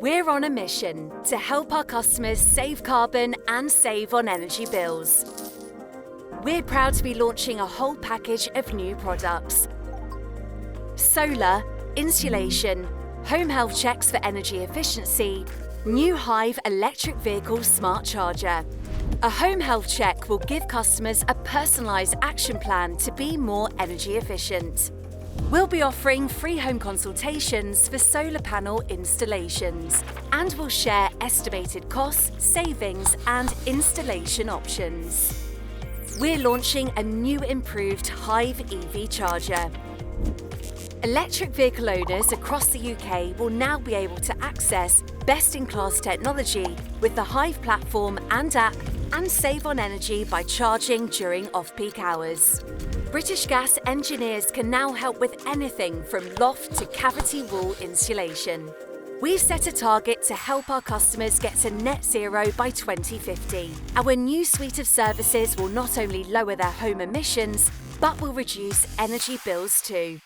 We're on a mission to help our customers save carbon and save on energy bills. We're proud to be launching a whole package of new products. Solar, insulation, home health checks for energy efficiency, new Hive electric vehicle smart charger. A home health check will give customers a personalised action plan to be more energy efficient. We'll be offering free home consultations for solar panel installations, and we'll share estimated costs, savings and installation options. We're launching a new improved Hive EV charger. Electric vehicle owners across the UK will now be able to access best-in-class technology with the Hive platform and app and save on energy by charging during off-peak hours. British Gas engineers can now help with anything from loft to cavity wall insulation. We've set a target to help our customers get to net zero by 2050. Our new suite of services will not only lower their home emissions, but will reduce energy bills too.